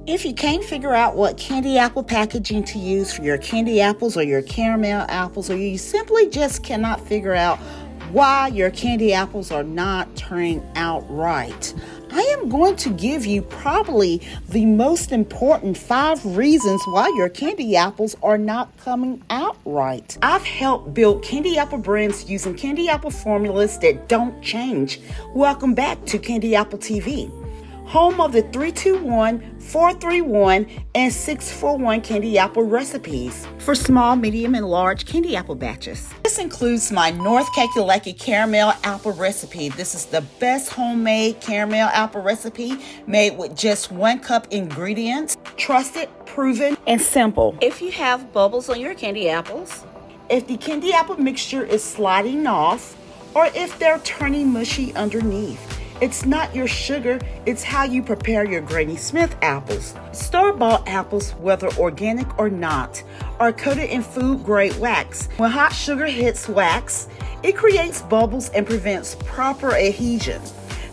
If you can't figure out what candy apple packaging to use for your candy apples or your caramel apples, or you simply just cannot figure out why your candy apples are not turning out right, I am going to give you probably the most important 5 reasons why your candy apples are not coming out right. I've helped build candy apple brands using candy apple formulas that don't change. Welcome back to Candy Apple TV, home of the 321, 431, and 641 candy apple recipes for small, medium, and large candy apple batches. This includes my North Cackalacky caramel apple recipe. This is the best homemade caramel apple recipe made with just 1 cup ingredients. Trusted, proven, and simple. If you have bubbles on your candy apples, if the candy apple mixture is sliding off, or if they're turning mushy underneath, it's not your sugar, it's how you prepare your Granny Smith apples. Store-bought apples, whether organic or not, are coated in food-grade wax. When hot sugar hits wax, it creates bubbles and prevents proper adhesion.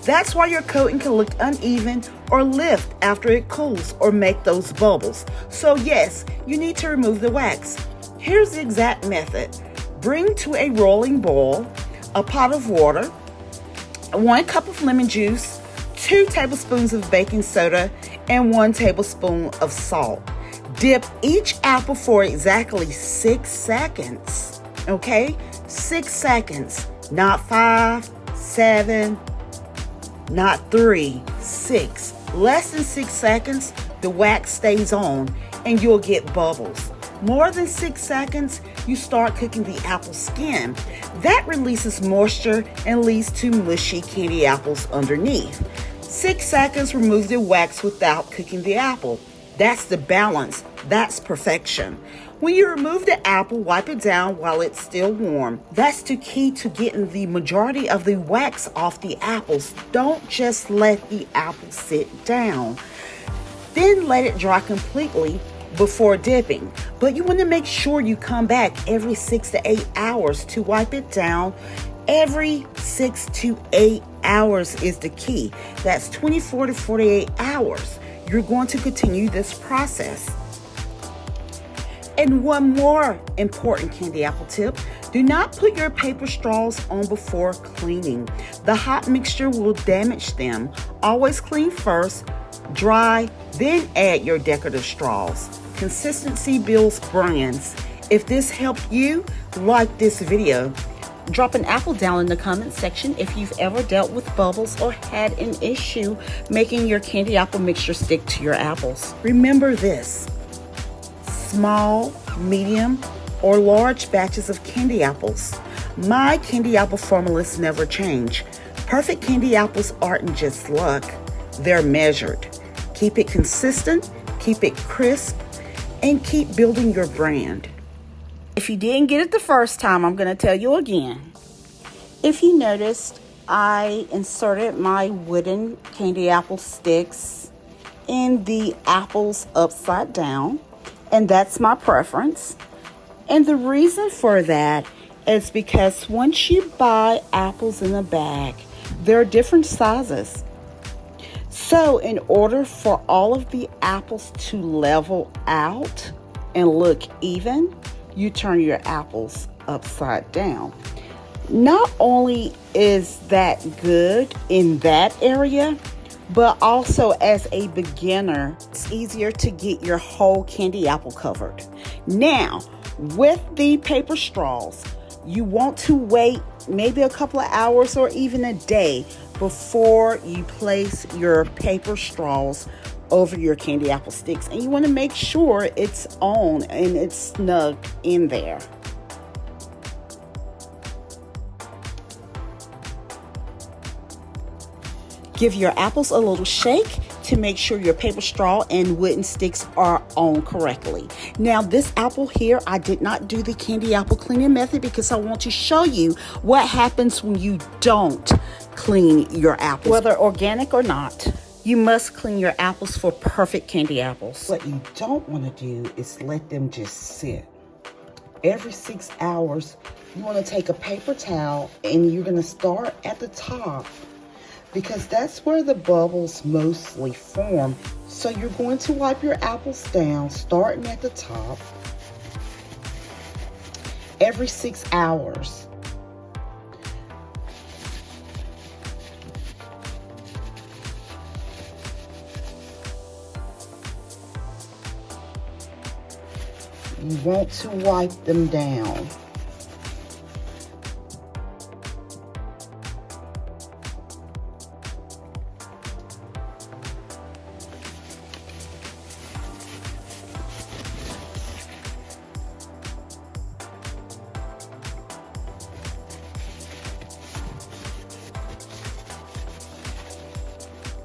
That's why your coating can look uneven or lift after it cools or make those bubbles. So yes, you need to remove the wax. Here's the exact method. Bring to a rolling boil a pot of water, 1 cup of lemon juice, 2 tablespoons of baking soda, and 1 tablespoon of salt. Dip each apple for exactly 6 seconds. Okay? 6 seconds. Not 5, 7, not 3, 6. Less than 6 seconds, the wax stays on and you'll get bubbles. More than 6 seconds, you start cooking the apple skin. That releases moisture and leads to mushy candy apples underneath. 6 seconds, remove the wax without cooking the apple. That's the balance. That's perfection. When you remove the apple, wipe it down while it's still warm. That's the key to getting the majority of the wax off the apples. Don't just let the apple sit down. Then let it dry completely before dipping. But you want to make sure you come back every 6 to 8 hours to wipe it down. Every 6 to 8 hours is the key. That's 24 to 48 hours. You're going to continue this process. And one more important candy apple tip: do not put your paper straws on before cleaning. The hot mixture will damage them. Always clean first, dry, then add your decorative straws. Consistency builds brands. If this helped you, like this video. Drop an apple down in the comment section if you've ever dealt with bubbles or had an issue making your candy apple mixture stick to your apples. Remember this: small, medium, or large batches of candy apples. My candy apple formulas never change. Perfect candy apples aren't just luck, they're measured. Keep it consistent, keep it crisp, and keep building your brand. If you didn't get it the first time, I'm going to tell you again. If you noticed, I inserted my wooden candy apple sticks in the apples upside down, and that's my preference. And the reason for that is because once you buy apples in a bag, there are different sizes. So in order for all of the apples to level out and look even, you turn your apples upside down. Not only is that good in that area, but also as a beginner, it's easier to get your whole candy apple covered. Now, with the paper straws, you want to wait maybe a couple of hours or even a day before you place your paper straws over your candy apple sticks, and you want to make sure it's on and it's snug in there. Give your apples a little shake to make sure your paper straw and wooden sticks are on correctly. Now this apple here, I did not do the candy apple cleaning method because I want to show you what happens when you don't clean your apples. Whether organic or not, you must clean your apples for perfect candy apples. What you don't want to do is let them just sit. Every 6 hours, you want to take a paper towel and you're going to start at the top. because that's where the bubbles mostly form. So you're going to wipe your apples down, starting at the top, every 6 hours. You want to wipe them down.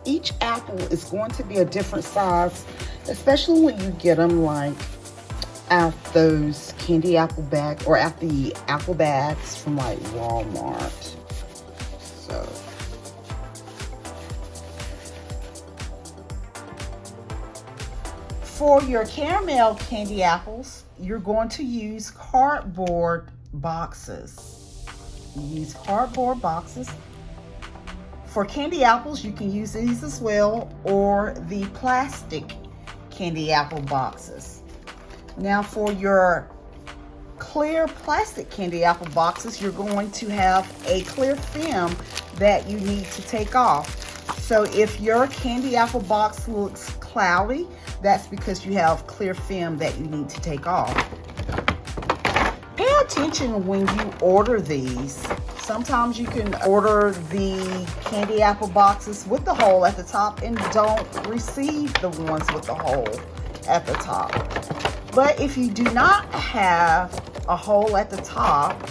Each apple is going to be a different size, especially when you get them like out those candy apple bags or out the apple bags from like Walmart. So for your caramel candy apples, you're going to use cardboard boxes. You use cardboard boxes. For candy apples, you can use these as well, or the plastic candy apple boxes. Now for your clear plastic candy apple boxes, you're going to have a clear film that you need to take off. So if your candy apple box looks cloudy, that's because you have clear film that you need to take off. Pay attention when you order these. Sometimes you can order the candy apple boxes with the hole at the top and don't receive the ones with the hole at the top. But if you do not have a hole at the top,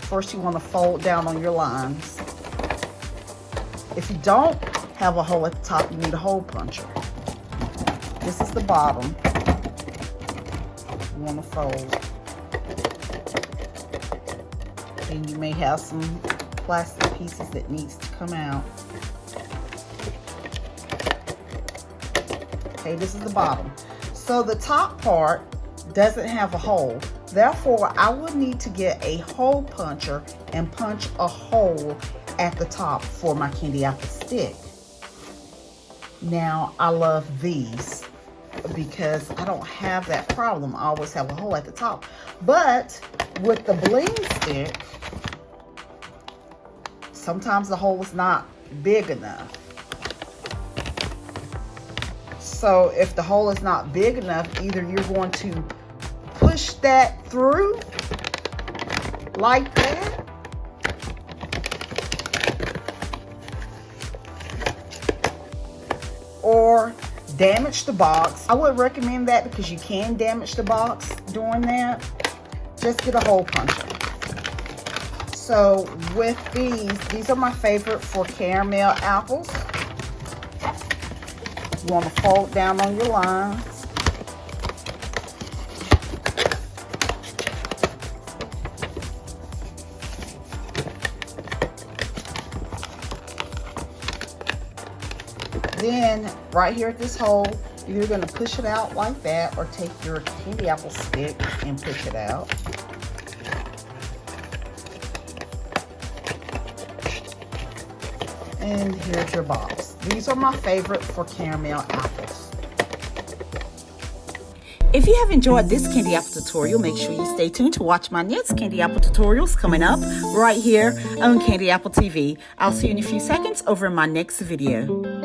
first you want to fold down on your lines. If you don't have a hole at the top, you need a hole puncher. This is the bottom. You want to fold. And you may have some plastic pieces that needs to come out. Okay, this is the bottom. So the top part doesn't have a hole. Therefore, I would need to get a hole puncher and punch a hole at the top for my candy apple stick. Now, I love these because I don't have that problem. I always have a hole at the top. But with the bling stick, sometimes the hole is not big enough. So if the hole is not big enough, either you're going to push that through like that, or damage the box. I would recommend that because you can damage the box doing that. Just get a hole puncher. So with these are my favorite for caramel apples. You want to fold down on your lines. Then right here at this hole, you're going to push it out like that, or take your candy apple stick and push it out. And here's your box. These are my favorite for caramel apples. If you have enjoyed this candy apple tutorial, make sure you stay tuned to watch my next candy apple tutorials coming up right here on Candy Apple TV. I'll see you in a few seconds over in my next video.